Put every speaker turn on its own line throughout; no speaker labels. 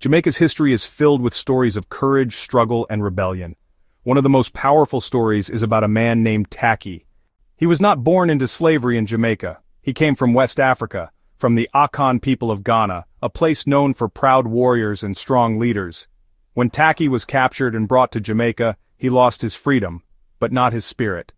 Jamaica's history is filled with stories of courage, struggle, and rebellion. One of the most powerful stories is about a man named Tacky. He was not born into slavery in Jamaica. He came from West Africa, from the Akan people of Ghana, a place known for proud warriors and strong leaders. When Tacky was captured and brought to Jamaica, he lost his freedom, but not his spirit.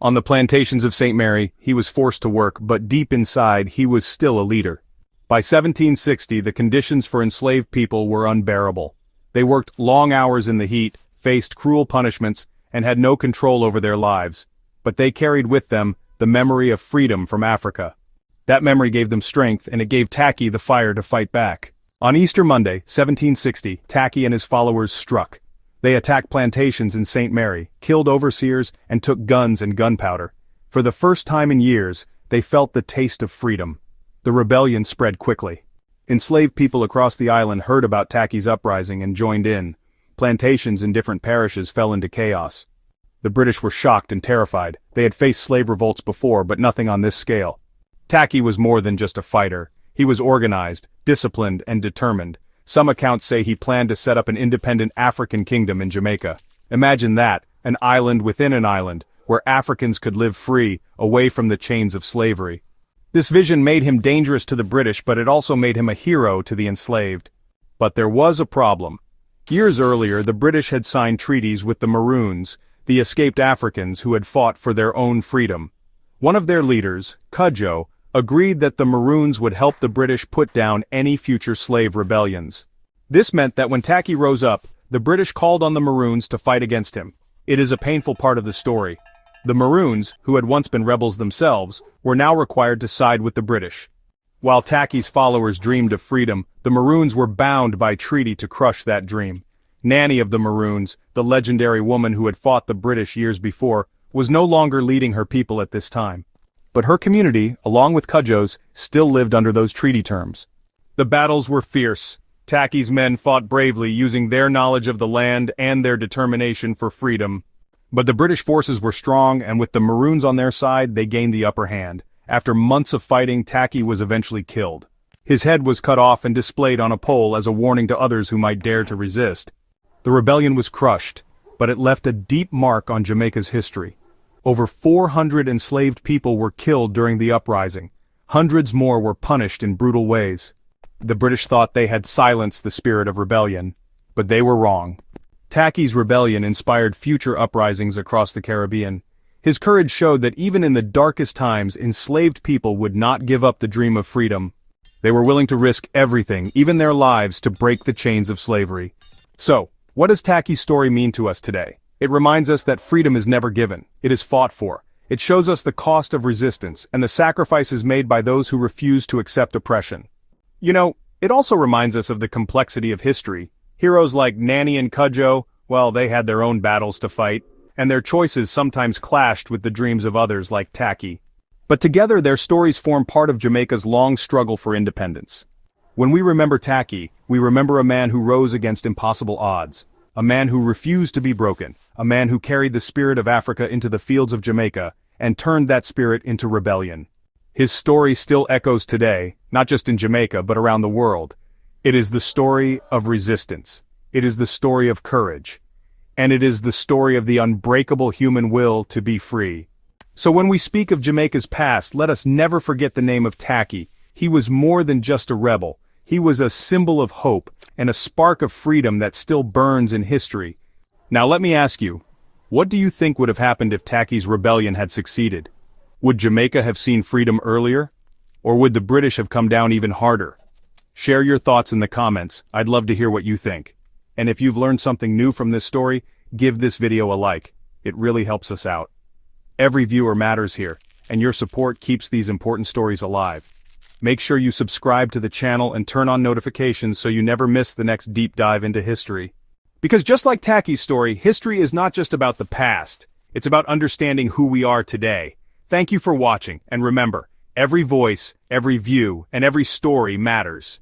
On the plantations of St. Mary, he was forced to work, but deep inside, he was still a leader. By 1760, the conditions for enslaved people were unbearable. They worked long hours in the heat, faced cruel punishments, and had no control over their lives. But they carried with them the memory of freedom from Africa. That memory gave them strength, and it gave Tacky the fire to fight back. On Easter Monday, 1760, Tacky and his followers struck. They attacked plantations in St. Mary, killed overseers, and took guns and gunpowder. For the first time in years, they felt the taste of freedom. The rebellion spread quickly. Enslaved people across the island heard about Tacky's uprising and joined in. Plantations in different parishes fell into chaos. The British were shocked and terrified. They had faced slave revolts before, but nothing on this scale. Tacky was more than just a fighter. He was organized, disciplined, and determined. Some accounts say he planned to set up an independent African kingdom in Jamaica. Imagine that, an island within an island, where Africans could live free, away from the chains of slavery. This vision made him dangerous to the British, but it also made him a hero to the enslaved. But there was a problem. Years earlier, the British had signed treaties with the Maroons, the escaped Africans who had fought for their own freedom. One of their leaders, Cudjoe, agreed that the Maroons would help the British put down any future slave rebellions. This meant that when Tacky rose up, the British called on the Maroons to fight against him. It is a painful part of the story. The Maroons, who had once been rebels themselves, were now required to side with the British. While Tacky's followers dreamed of freedom, the Maroons were bound by treaty to crush that dream. Nanny of the Maroons, the legendary woman who had fought the British years before, was no longer leading her people at this time. But her community, along with Cudjoe's, still lived under those treaty terms. The battles were fierce. Tacky's men fought bravely, using their knowledge of the land and their determination for freedom. But the British forces were strong, and with the Maroons on their side, they gained the upper hand. After months of fighting, Tacky was eventually killed. His head was cut off and displayed on a pole as a warning to others who might dare to resist. The rebellion was crushed, but it left a deep mark on Jamaica's history. Over 400 enslaved people were killed during the uprising. Hundreds more were punished in brutal ways. The British thought they had silenced the spirit of rebellion, but they were wrong. Tacky's rebellion inspired future uprisings across the Caribbean. His courage showed that even in the darkest times, enslaved people would not give up the dream of freedom. They were willing to risk everything, even their lives, to break the chains of slavery. So, what does Tacky's story mean to us today? It reminds us that freedom is never given, it is fought for. It shows us the cost of resistance and the sacrifices made by those who refuse to accept oppression. You know, it also reminds us of the complexity of history. Heroes like Nanny and Cudjoe, well, they had their own battles to fight, and their choices sometimes clashed with the dreams of others like Tacky. But together their stories form part of Jamaica's long struggle for independence. When we remember Tacky, we remember a man who rose against impossible odds, a man who refused to be broken, a man who carried the spirit of Africa into the fields of Jamaica and turned that spirit into rebellion. His story still echoes today, not just in Jamaica but around the world. It is the story of resistance. It is the story of courage. And it is the story of the unbreakable human will to be free. So when we speak of Jamaica's past, let us never forget the name of Tacky. He was more than just a rebel. He was a symbol of hope and a spark of freedom that still burns in history. Now let me ask you, what do you think would have happened if Tacky's rebellion had succeeded? Would Jamaica have seen freedom earlier? Or would the British have come down even harder? Share your thoughts in the comments. I'd love to hear what you think. And if you've learned something new from this story, give this video a like. It really helps us out. Every viewer matters here, and your support keeps these important stories alive. Make sure you subscribe to the channel and turn on notifications so you never miss the next deep dive into history. Because just like Tacky's story, history is not just about the past. It's about understanding who we are today. Thank you for watching, and remember, every voice, every view, and every story matters.